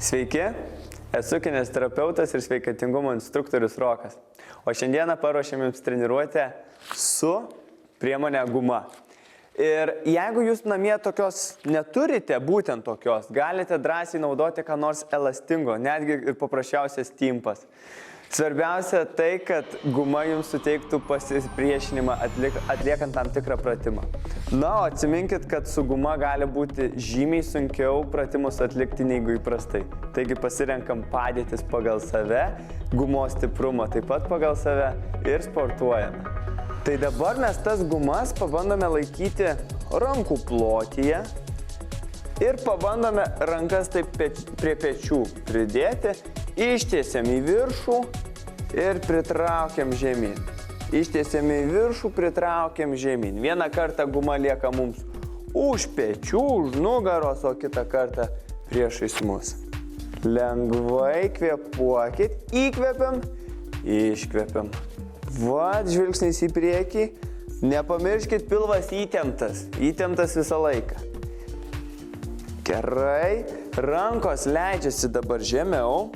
Sveiki, esu kineziterapeutas ir sveikatingumo instruktorius Rokas. O šiandieną paruošėm jums treniruotę su priemonė guma. Ir jeigu jūs namie tokios neturite, būtent tokios, galite drąsiai naudoti ką nors elastingo, netgi ir paprasčiausias timpas. Svarbiausia tai, kad guma jums suteiktų pasipriešinimą atliekant tam tikrą pratimą. Na, o atsiminkit, kad su guma gali būti žymiai sunkiau pratimus atlikti negu įprastai. Taigi pasirenkam padėtis pagal save, gumos stiprumą taip pat pagal save ir sportuojame. Tai dabar mes tas gumas pabandome laikyti rankų plotyje ir pabandome rankas taip prie pečių pridėti, ištiesiam į viršų ir pritraukiam žemyn. Ištiesiam į viršų, pritraukiam žemyn. Vieną kartą guma lieka mums už pečių, už nugaros, o kitą kartą priešais mus. Lengvai kvėpuokit, įkvepiam, iškvepiam. Vat, žvilgsnis į priekį. Nepamirškit, pilvas įtemptas visą laiką. Gerai, rankos leidžiasi dabar žemiau,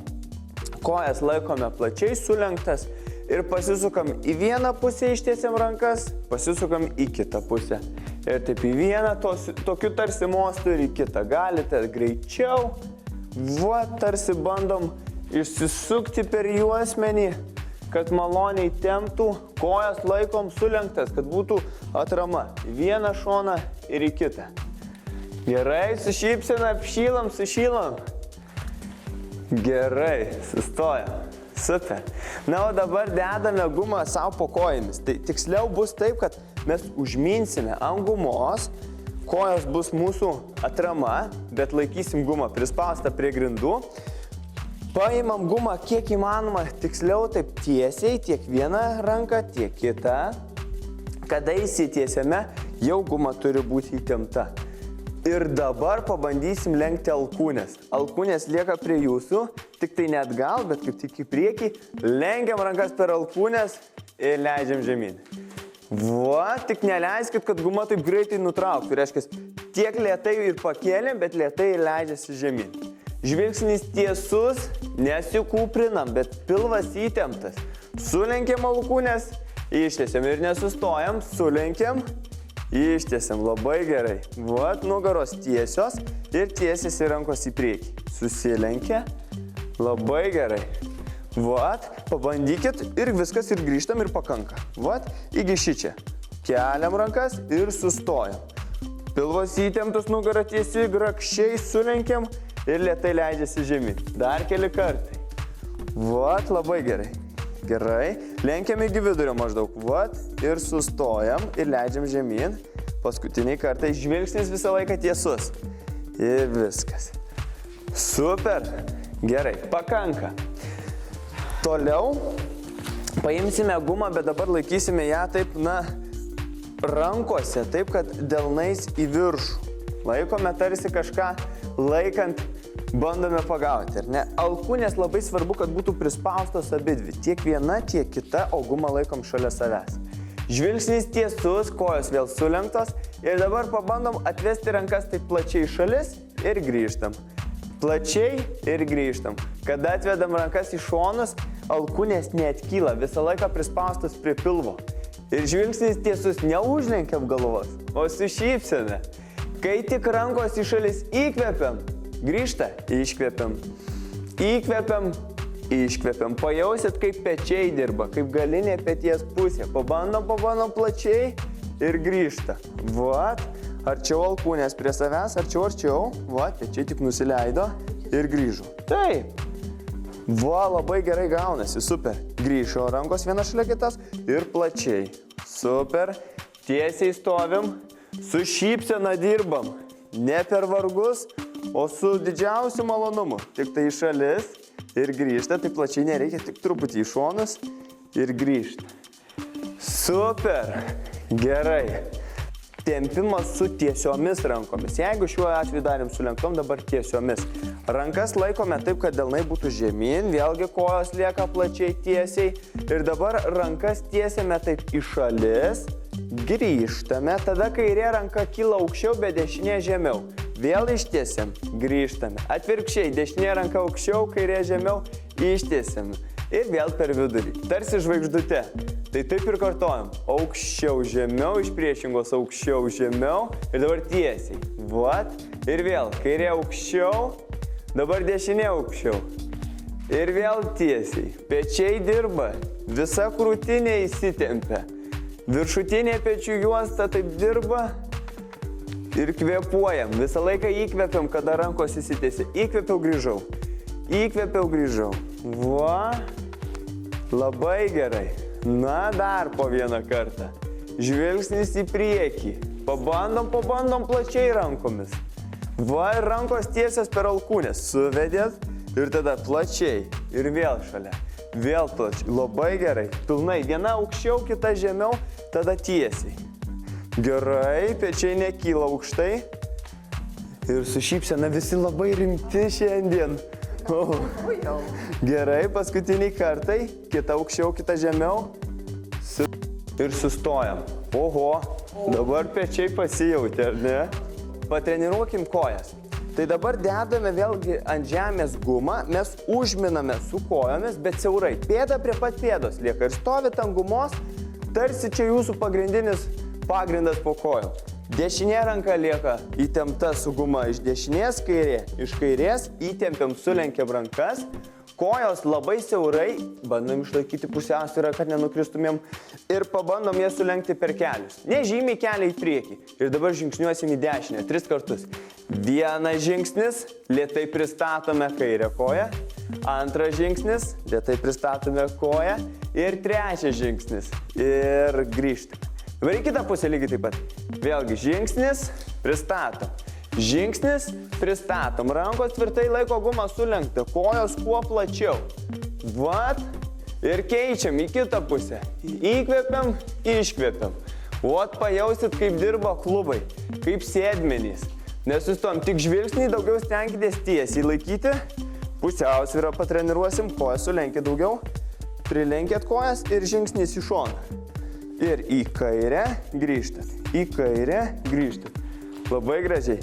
kojas laikome plačiai sulenktas ir pasisukam į vieną pusę, ištiesiam rankas, pasisukam į kitą pusę. Ir taip į vieną, tokiu tarsi mostu ir į kitą. Galite greičiau, va, tarsi bandom išsisukti per juosmenį, kad maloniai temptų, kojas laikom sulenktas, kad būtų atrama į vieną šoną ir į kitą. Gerai, su šypsena apšylam, sušylam. Gerai, sustojam. Super. Na, o dabar dedame gumą savo po kojomis. Tai tiksliau bus taip, kad mes užminsime ant gumos, kojos bus mūsų atrama, bet laikysim gumą prispaustą prie grindų. Paimam gumą kiek įmanoma, tiksliau taip tiesiai, tiek vieną ranką, tiek kitą. Kada įsitiesiame, jau guma turi būti įtempta. Ir dabar pabandysim lenkti alkūnės. Alkūnės lieka prie jūsų, tik tai ne atgal, bet kaip tik į priekį. Lenkiam rankas per alkūnės ir leidžiam žemyn. Va, tik neleiskit, kad guma taip greitai nutrauktų. Reiškia, tiek lėtai ir pakėlėm, bet lėtai leidžiasi žemyn. Žvilgsnis tiesus, nesikūprinam, bet pilvas įtemptas. Sulenkiam alkūnės, ištiesiam ir nesustojam, sulenkiam. Ištiesiam labai gerai. Vat, nugaros tiesios ir tiesiasi rankos į priekį. Susilenkia. Labai gerai. Vat, pabandykit ir viskas ir grįžtam ir pakanka. Vat, iki šičia. Keliam rankas ir sustojam. Pilvas įtemptas, nugara tiesi, grakščiai sulenkiam ir lėtai leidžiasi žemyn. Dar keli kartai. Vat, labai gerai. Gerai, lenkiam iki vidurio maždaug, vat, ir sustojam ir leidžiam žemyn. Paskutiniai kartai žvilgsnis visą laiką tiesus. Ir viskas. Super, gerai, pakanka. Toliau paimsime gumą, bet dabar laikysime ją taip, rankose, taip, kad delnais į viršų. Laikome tarsi kažką laikant, bandome pagauti, ar ne? Alkūnės labai svarbu, kad būtų prispaustos abidvi. Tiek viena, tiek kita, o gumą laikom šalia savęs. Žvilgsnis tiesus, kojos vėl sulenktos. Ir dabar pabandom atvesti rankas taip plačiai šalis ir grįžtam. Plačiai ir grįžtam. Kada atvedam rankas į šonus, alkūnės neatkyla, visą laiką prispaustos prie pilvo. Ir žvilgsnis tiesus, neužlenkiam galvos, o su šypsena. Kai tik rankos į šalis įkvepiam, grįžta, iškvepiam, įkvepiam, iškvepiam. Pajausit, kaip pečiai dirba, kaip galinė peties pusė. Pabandom plačiai ir grįžta. Vat, arčiau alkūnės prie savęs, arčiau. Vat, pečiai tik nusileido ir grįžo. Taip. Va, labai gerai gaunasi, super. Grįžo rankos viena šalia kitas ir plačiai. Super. Tiesiai stovim, su šypsena dirbam. Ne per vargus, o su didžiausiu malonumu. Tik tai į šalis ir grįžta, tai plačiai nereikia, tik truputį į šonus ir grįžta. Super, gerai. Tempimas su tiesiomis rankomis. Jeigu šiuo atveju darėm sulenktom, dabar tiesiomis. Rankas laikome taip, kad delnai būtų žemyn, vėlgi kojos lieka plačiai tiesiai. Ir dabar rankas tiesiame taip į šalis, grįžtame, tada kairė ranka kyla aukščiau, bet dešinė žemiau. vėl ištiesiam, grįžtame. Atvirkščiai, dešinė ranka aukščiau, kairė žemiau, ištiesiam. Ir vėl per vidurį, tarsi žvaigždute. Tai taip ir kartojam. Aukščiau, žemiau, iš priešingos aukščiau, žemiau ir dabar tiesiai. Vat. Ir vėl, kairė aukščiau, dabar dešinė aukščiau. Ir vėl tiesiai. Pečiai dirba, visa krūtinė įsitempia. Viršutinė pečių juosta taip dirba ir kvėpuojam. Visą laiką įkvėpiam, kada rankos įsitėsi. Įkvėpiau, grįžau. Įkvėpiau, grįžau. Va. Labai gerai. Na, dar po vieną kartą. Žvilgsnis į priekį. Pabandom plačiai rankomis. Va, ir rankos tiesios per alkūnės. Suvedėt ir tada plačiai. Ir vėl šalia. Vėl plačiai. Labai gerai. Pilnai. Viena aukščiau, kita žemiau, tada tiesiai. Gerai, pečiai nekyla aukštai. Ir su šypsena visi labai rimti šiandien. Gerai, paskutiniai kartai. Kita aukščiau, kita žemiau. Ir sustojam. Oho, dabar pečiai pasijautė, ar ne? Patreniruokim kojas. Tai dabar dedame vėlgi ant žemės gumą, mes užminame su kojomis, bet siaurai. Pėda prie pat pėdos lieka ir stovit ant gumos, tarsi čia jūsų pagrindinis pagrindas po kojų. Dešinė ranka lieka įtempta su guma iš dešinės, kairė iš kairės, įtempiam, sulenkiam rankas, kojos labai siaurai, bandom išlaikyti pusiausvyrą, kad nenukristumėm ir pabandom jas sulenkti per kelius. Nežymiai kelią į priekį. Ir dabar žingsniuosim į dešinę 3 kartus. Vienas žingsnis, lėtai pristatome kairę koją. Antras žingsnis, lėtai pristatome koją. Ir trečias žingsnis. Ir grįžtame. Dabar į kitą pusę lygiai taip pat. Vėlgi žingsnis, pristatom. Žingsnis, pristatom. Rankos tvirtai laiko gumą sulenktą. Kojos kuo plačiau. Vat. Ir keičiam į kitą pusę. Įkvepiam, iškvepiam. Vat pajausit, kaip dirba klubai. Kaip sėdmenys. Nesustojam. Tik žvilgsnį daugiau stenkitės tiesiai laikyti. Pusiausvyrą patreniruosim. Kojas sulenkit daugiau. Prilenkėt kojas ir žingsnis į šoną. Ir į kairę grįžtat. Į kairę grįžtat. Labai gražiai.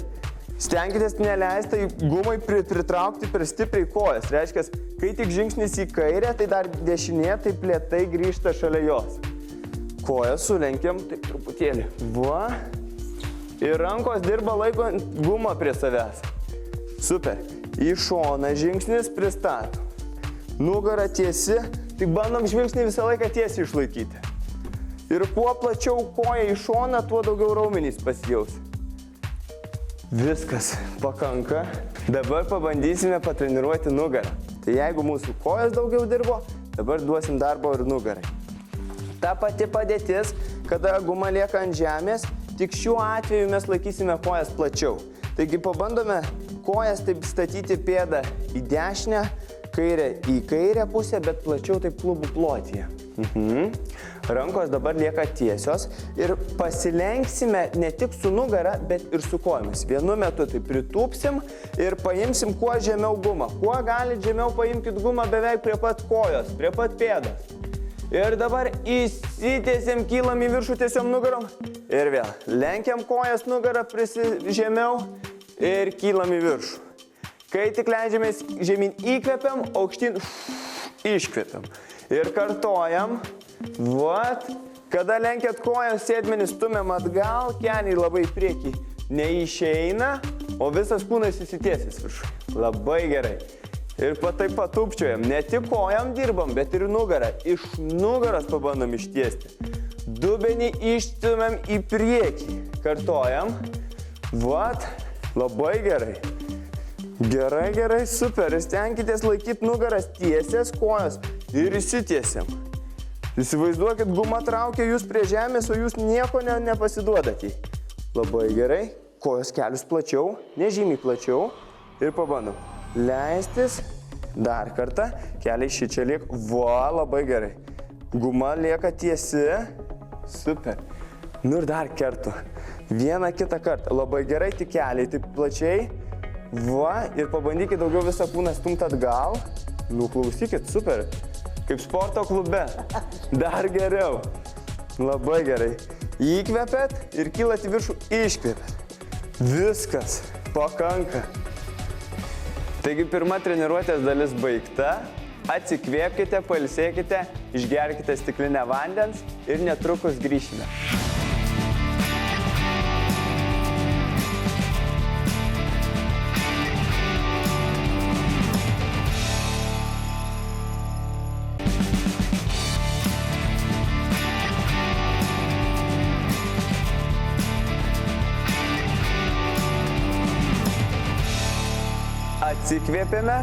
Stenkitės neleisti gumai pritraukti per stipriai kojas. Reiškia, kai tik žingsnis į kairę, tai dar dešinė taip lėtai grįžta šalia jos. Kojas sulenkiam taip truputėlį. Va. Ir rankos dirba laiko gumą prie savęs. Super. Į šoną žingsnis pristatom. Nugara tiesi. Tik bandom žvilgsnį visą laiką tiesiai išlaikyti. Ir kuo plačiau koja į šoną, tuo daugiau raumenys pasijaus. Viskas pakanka. Dabar pabandysime patreniruoti nugarą. Tai jeigu mūsų kojas daugiau dirbo, dabar duosim darbo ir nugarai. Ta pati padėtis, kada guma lieka ant žemės, tik šiuo atveju mes laikysime kojas plačiau. Taigi pabandome kojas taip statyti pėdą į dešinę, kairę į kairę pusę, bet plačiau taip klubų plotyje. Rankos dabar lieka tiesios ir pasilenksime ne tik su nugara, bet ir su kojomis. Vienu metu tai pritūpsim ir paimsim kuo žemiau gumą. Kuo galit žemiau paimkit gumą beveik prie pat kojos, prie pat pėdos. Ir dabar įsitėsim, kylam į viršų tiesiom nugarom. Ir vėl lenkiam kojas nugarą žemiau ir kylam į viršų. Kai tik leidžiamės žemyn įkvepiam, aukštyn iškvepiam. Ir kartojam. Vat. Kada lenkiat kojas, sėdmenį stumiam atgal, keliai labai į priekį neišeina, o visas kūnas įsitiesęs viršų. Labai gerai. Ir taip patūpčiojam. Ne tik kojam dirbam, bet ir nugarą. Iš nugaros pabandom ištiesti. Dubenį išstumiam į priekį. Kartojam. Vat. Labai gerai. Gerai, gerai, super. Stenkitės laikyti nugaras tiesias, kojos ir įsitiesiam. Įsivaizduokit, guma traukia jūs prie žemės, o jūs nieko nepasiduodat. Labai gerai. Kojos kelius plačiau, nežymiai plačiau. Ir pabandom. Leistis. Dar kartą. Keliai šičia lieka. Va, labai gerai. Guma lieka tiesi. Super. Nu ir dar kartu. Vieną kitą kartą. Labai gerai, tik keliai taip plačiai. Va, ir pabandykit daugiau visą kūną stumti atgal. Nu, klausykit, super. Kaip sporto klube. Dar geriau. Labai gerai. Įkvepiat ir kylat į viršų, iškvepiat. Viskas. Pakanka. Taigi pirma treniruotės dalis baigta. Atsikvėpkite, pailsėkite, išgerkite stiklinę vandens ir netrukus grįšime. Atsikvėpėme,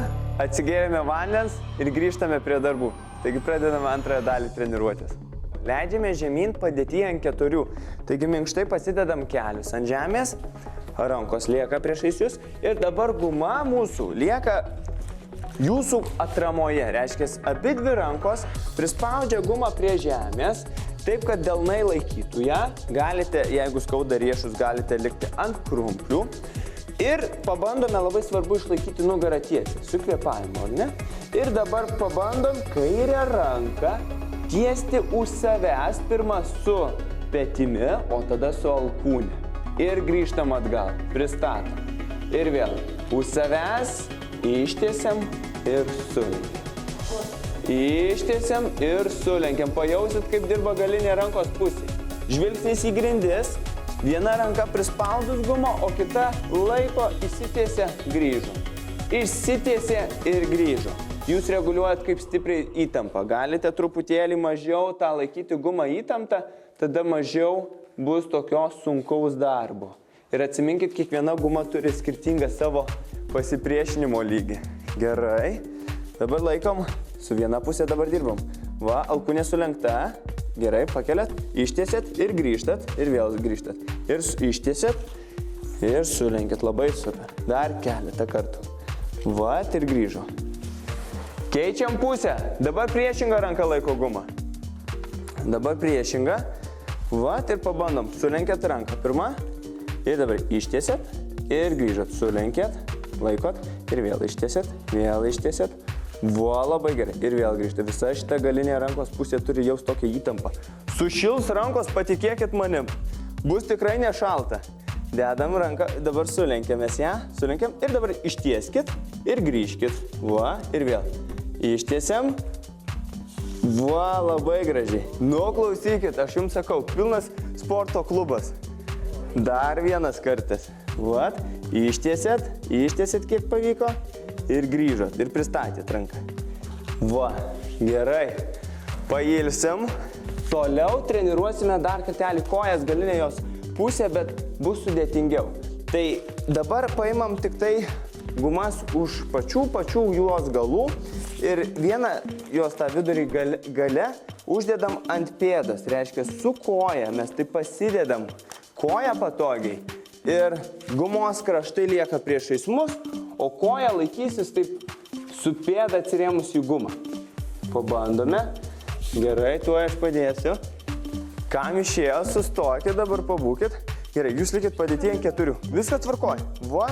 atsigėrėme vandens ir grįžtame prie darbų. Taigi pradedame antrąją dalį treniruotės. Leidžiame žemyn padėtyje ant 4. Taigi minkštai pasidedam kelius ant žemės, rankos lieka priešais jūs ir dabar guma mūsų lieka jūsų atramoje. Reiškia, abi dvi rankos prispaudžia gumą prie žemės, taip kad delnai laikytų ją. Galite, jeigu skauda riešus, galite likti ant krumplių. Ir pabandome, labai svarbu išlaikyti nugarą tiesiai, su kvėpavimu, ar ne? Ir dabar pabandom kairę ranką tiesti už savęs, pirmą su petimi, o tada su alkūne. Ir grįžtam atgal, pristatom. Ir vėl, už savęs, ištiesiam ir sulenkiam. Ištiesiam ir sulenkiam. Pajausit, kaip dirba galinė rankos pusė. Žvilgsnis į grindis. Viena ranka prispaudus gumą, o kita laiko įsitiesia, grįžo. Išsitiesia ir grįžo. Jūs reguliuojat, kaip stipriai įtampa. Galite truputėlį mažiau tą laikyti gumą įtamptą, tada mažiau bus tokios sunkaus darbo. Ir atsiminkit, kiekviena guma turi skirtingą savo pasipriešinimo lygį. Gerai. Dabar laikom, su viena pusė dabar dirbam. Va, alkūnė sulenkta. Gerai, pakeliat, ištiesėt ir grįžtat, ir vėl grįžtat. Ir ištiesėt ir sulenkit, labai super. Dar keletą kartų. Vat ir grįžo. Keičiam pusę. Dabar priešingą ranką laiko gumą. Dabar priešingą. Vat ir pabandom. Sulenkėt ranką. Pirma. Ir dabar ištiesėt ir grįžot. Sulenkėt, laikot ir vėl ištiesėt, vėl ištiesėt. Va, labai gerai. Ir vėl grįžta. Visa šita galinė rankos pusė turi jaust tokią įtampą. Sušils rankos, patikėkit manim. Bus tikrai nešalta. Dedam ranką, dabar sulenkiamės ją, sulenkiam ir dabar ištieskit ir grįžkit. Va, ir vėl. Ištiesiam. Va, labai gražiai. Nu, klausykit, aš jums sakau, pilnas sporto klubas. Dar vienas kartas. Va, ištiesėt kiek pavyko. Ir grįžot, ir pristatėt ranką. Va, gerai. Pailsim. Toliau treniruosime dar kartelį kojas, galinė jos pusė, bet bus sudėtingiau. Tai dabar paimam tik tai gumas už pačių jos galų ir vieną jos tą vidurį gale uždedam ant pėdos. Reiškia, su koja mes taip pasidedam koją patogiai ir gumos kraštai lieka priešais mus, o koja laikysis taip su pėda atsirėmus į gumą. Pabandome. Gerai, tuo aš padėsiu. Kam išėjo, sustokit, dabar pabūkit. Gerai, jūs likit padėtyje ant 4. Viską tvarkoj. Va.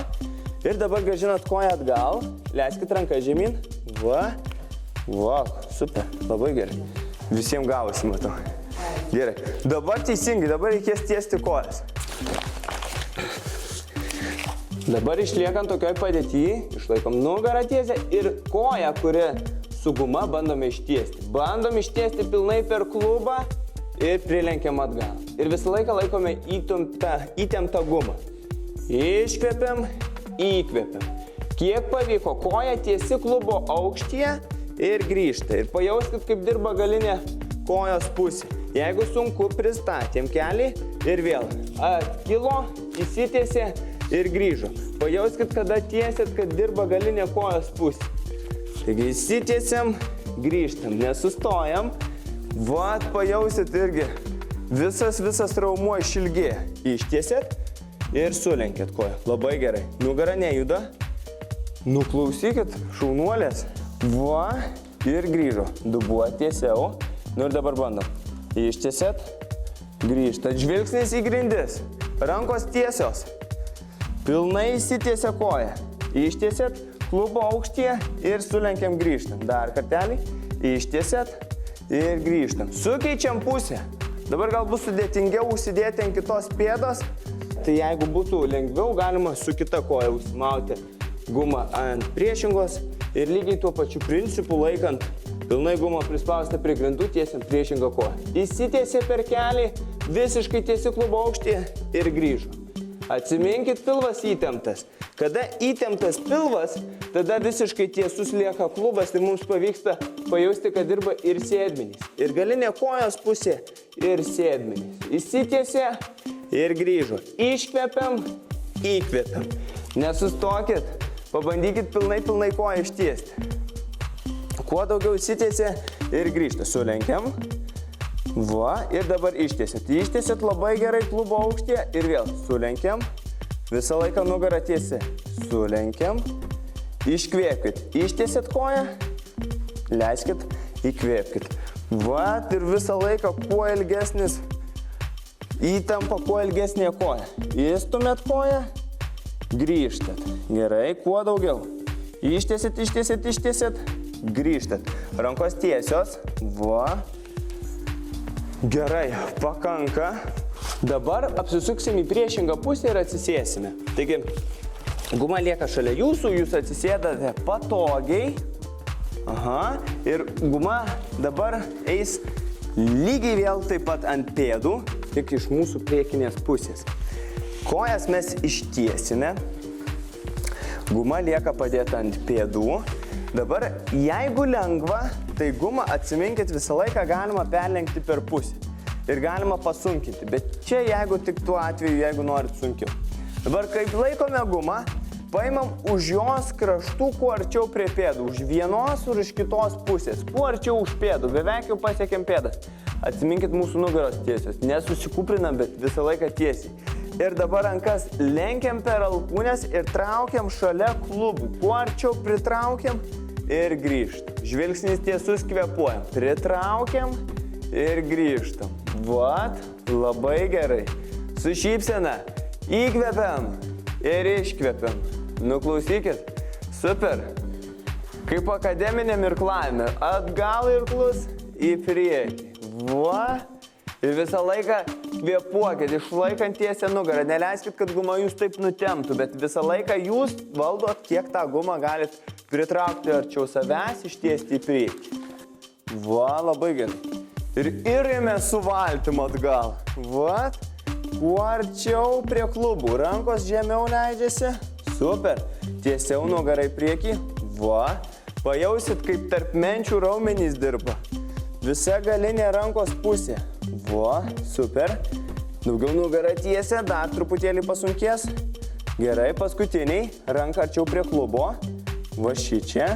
Ir dabar grąžinat koją atgal. Leiskit ranką žemyn. Va. Va, super. Labai gerai. Visiems gavosi, matau. Gerai. Dabar teisingai, dabar reikės tiesti kojas. Dabar išliekant tokioj padėtyje, išlaikom nugarą tiesę ir koją, kuri su guma bandome ištiesti. Bandom ištiesti pilnai per klubą ir prilenkiam atgal. Ir visą laiką laikome įtemptą gumą. Iškvepiam, įkvepiam. Kiek pavyko, koja tiesi klubo aukštyje ir grįžta. Ir pajauskit, kaip dirba galinė kojos pusė. Jeigu sunku, pristatėm kelį ir vėl atkilo, įsitiesė ir grįžo. Pajauskit, kada tiesėt, kad dirba galinė kojos pusė. Taigi įsitiesiam, grįžtam, nesustojam. Vat pajausit irgi visas raumuo išilgėja. Ištiesėt ir sulenkėt koją. Labai gerai. Nugara nejuda. Nuklausykit, šaunuolės. Va, ir grįžo. Dubuo tiesiau. Nu ir dabar bandom. Ištiesėt, grįžtat. Žvilgsnis į grindis. Rankos tiesios. Pilnai įsitiesia koja. Ištiesėt, klubo aukštyje ir sulenkiam, grįžtam. Dar kartelį. Ištiesėt ir grįžtam. Sukeičiam pusę. Dabar gal bus sudėtingiau užsidėti ant kitos pėdos. tai jeigu būtų lengviau, galima su kita koja užsimauti gumą ant priešingos ir lygiai tuo pačiu principu laikant pilnai gumą prispaustą prie grindų tiesiant priešingą koją. Įsitiesė per kelį, visiškai tiesi klubo aukštį ir grįžo. Atsiminkit, pilvas įtemptas. Kada įtemptas pilvas, tada visiškai tiesus lieka klubas ir mums pavyksta pajausti, kad dirba ir sėdmenys. Ir galinė kojos pusė ir sėdmenys. Įsitiesė ir grįžo. Iškvepiam, įkvepiam. Nesustokit, pabandykit pilnai koją ištiesti. Kuo daugiau įsitiesė ir grįžta. Sulenkiam. Va, ir dabar ištiesėt. Ištiesėt labai gerai klubo aukštyje ir vėl sulenkiam. Visą laiką nugarą tiesi. Sulenkiam. Iškvėpkit. Ištiesėt koją. Leiskit. Įkvėpkit. Va, ir visą laiką kuo ilgesnis įtampa, kuo ilgesnė koja. Įstumėt koją. Grįžtat. Gerai, kuo daugiau. Ištiesėt. Grįžtat. Rankos tiesios. Va. Gerai, pakanka. Dabar apsisuksim į priešingą pusę ir atsisėsime. Taigi, guma lieka šalia jūsų, jūs atsisėdate patogiai. Aha. Ir guma dabar eis lygiai vėl taip pat ant pėdų, tik iš mūsų priekinės pusės. Kojas mes ištiesime. Guma lieka padėta ant pėdų. Dabar, jeigu lengva, tai gumą atsiminkit visą laiką galima perlenkti per pusę. Ir galima pasunkinti. Bet čia jeigu tik tuo atveju, jeigu norit sunkiau. Dabar, kaip laikome gumą, paimam už jos kraštų kuo arčiau prie pėdų. Už vienos ir iš kitos pusės. Kuo arčiau už pėdų. Beveik jau pasiekėm pėdas. Atsiminkit mūsų nugaros tiesios. Nesusikuprinam, bet visą laiką tiesiai. Ir dabar rankas lenkiam per alkūnes ir traukiam šalia klubų. Kuo arčiau pritraukiam ir grįžtam. Žvilgsnis tiesus, kvėpuojam. Pritraukiam ir grįžtam. Vat, labai gerai. Su šypsena. Įkvepiam ir iškvepiam. Nuklausykit. Super. Kaip akademiniam irklavime. Atgal irklus į priekį. Va. Ir visą laiką kvėpuokit, išlaikant tiesią nugarą. Neleiskit, kad guma jūs taip nutemptų, bet visą laiką jūs valdot, kiek tą gumą galit pritraukti arčiau savęs, ištiesti į priekį. Va, labai gerai. Ir irėme su valtim atgal. Va, kuo arčiau prie klubų. Rankos žemiau leidžiasi. Super. Tiesiau nugarą į priekį. Va. Pajausit, kaip tarp menčių raumenys dirba. Visa galinė rankos pusė. Va, super. Daugiau nugarą tiesia, dar truputėlį pasunkės. Gerai, paskutiniai. Ranka arčiau prie klubo. Va šičia.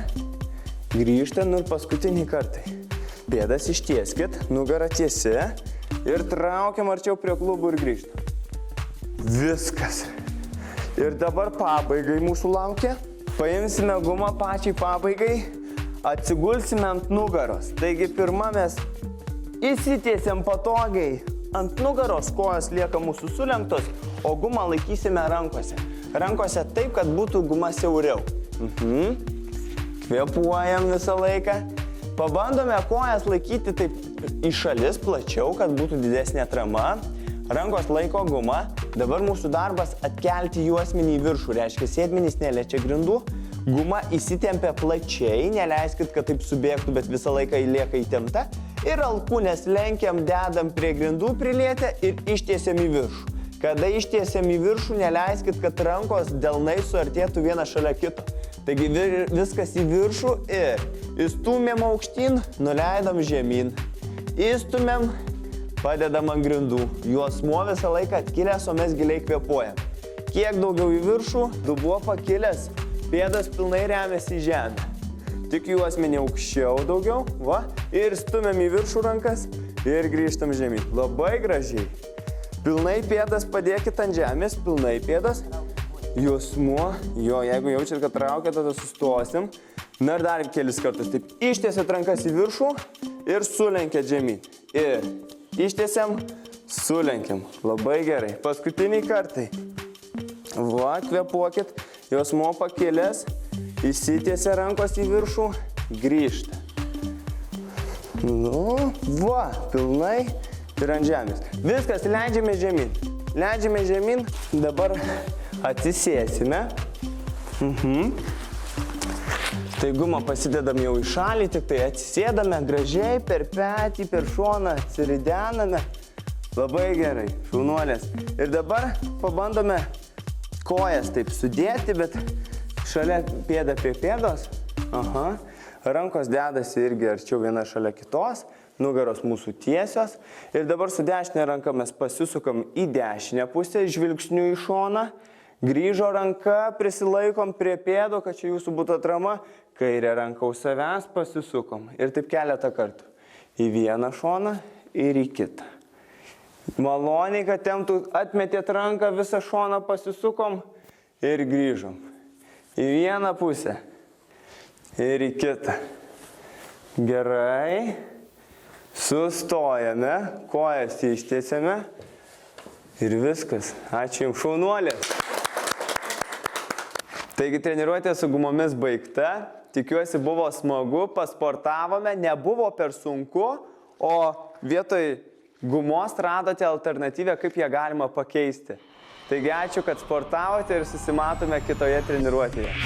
Grįžtam ir paskutiniai kartai. Pėdas ištieskit, nugarą tiesi ir traukiam arčiau prie klubų ir grįžtam. Viskas. Ir dabar pabaigai mūsų laukia. Paimsime gumą pačiai pabaigai. Atsigulsime ant nugaros. Taigi pirma mes įsitiesiam patogiai ant nugaros, kojos lieka mūsų sulenktos, o gumą laikysime rankose. Rankose taip, kad būtų guma siauriau. Kvėpuojam visą laiką. Pabandome kojas laikyti taip į šalis plačiau, kad būtų didesnė atrama. Rankos laiko gumą. Dabar mūsų darbas atkelti juosmenį į viršų. Reiškia, sėdmenys neliečia grindų. Guma įsitempia plačiai, neleiskit, kad taip subėgtų, bet visą laiką lieka įtempta. Ir alkūnės lenkiam, dedam prie grindų prilietę ir ištiesiam į viršų. Kada ištiesiam į viršų, neleiskit, kad rankos delnai suartėtų vieną šalia kito. Taigi viskas į viršų ir įstumėm aukštyn, nuleidom žemyn. Įstumėm, padedam ant grindų. Juosmuo visą laiką atkilęs, o mes giliai kvėpuojam. Kiek daugiau į viršų, dubuo pakilęs. Pėdas pilnai remiasi į žemę. Tik juosmenį aukščiau daugiau. Va. Ir stumiam į viršų rankas ir grįžtam žemyn. Labai gražiai. Pilnai pėdas padėkit ant žemės. Pilnai pėdas. Juosmuo. Jo, jeigu jaučiat, kad traukia, tada sustosim. Na ir dar kelis kartus. Taip, ištiesiat rankas į viršų ir sulenkėt žemyn. Ir ištiesiam, sulenkiam. Labai gerai. Paskutiniai kartai. Va, kvėpuokit. Juosmuo pakilęs, įsitiesia rankos į viršų, grįžta. Nu, va, pilnai ir ant žemės. Viskas, leidžiame žemyn. leidžiame žemyn, dabar atsisėsime. Tai gumą pasidedam jau į šalį, tik tai atsisėdame gražiai per petį, per šoną, atsiridename. Labai gerai, šaunuolės. Ir dabar pabandome kojas taip sudėti, bet šalia pėda prie pėdos. Rankos dedasi irgi arčiau viena šalia kitos, nugaros mūsų tiesios. Ir dabar su dešinė ranka mes pasisukam į dešinę pusę, žvilgsniu į šoną. Grįžo ranka, prisilaikom prie pėdo, kad čia jūsų būtų atrama. Kairė ranka už savęs pasisukom. Ir taip keletą kartų. Į vieną šoną ir į kitą. Maloniai, kad temptų, atmetėt ranką, visą šoną pasisukom ir grįžom. Į vieną pusę ir į kitą. Gerai. Sustojame, kojas ištiesiame ir viskas. Ačiū jums, šaunuolės. Taigi treniruotė su gumomis baigta. Tikiuosi buvo smagu, pasportavome, nebuvo per sunku, o vietoj gumos radote alternatyvę, kaip ją galima pakeisti. Taigi ačiū, kad sportavote ir susimatome kitoje treniruotėje.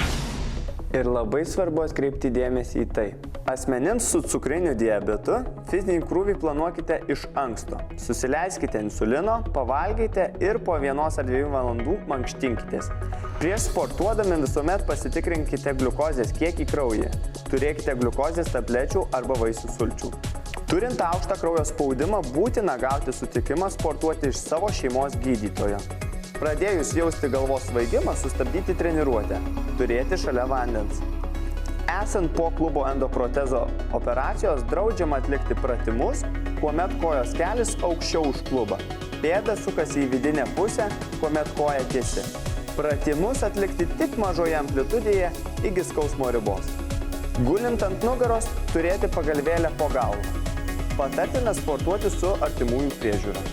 Ir labai svarbu atkreipti dėmesį į tai. Asmenims su cukriniu diabetu fizinį krūvį planuokite iš anksto. Susileiskite insulino, pavalgykite ir po 1 ar 2 valandų mankštinkitės. Prieš sportuodami visuomet pasitikrinkite gliukozės kiekį kraujyje. Turėkite gliukozės tablečių arba vaisių sulčių. Turint aukštą kraujo spaudimą, būtina gauti sutikimą sportuoti iš savo šeimos gydytojo. Pradėjus jausti galvos svaigimą, sustabdyti treniruotę. Turėti šalia vandens. Esant po klubo endoprotezo operacijos, draudžiama atlikti pratimus, kuomet kojos kelis aukščiau už klubą. Pėda sukasi į vidinę pusę, kuomet koja tiesi. Pratimus atlikti tik mažoje amplitudėje iki skausmo ribos. Gulint ant nugaros, turėti pagalvėlę po galvą. Patartina sportuoti su artimųjų priežiūra.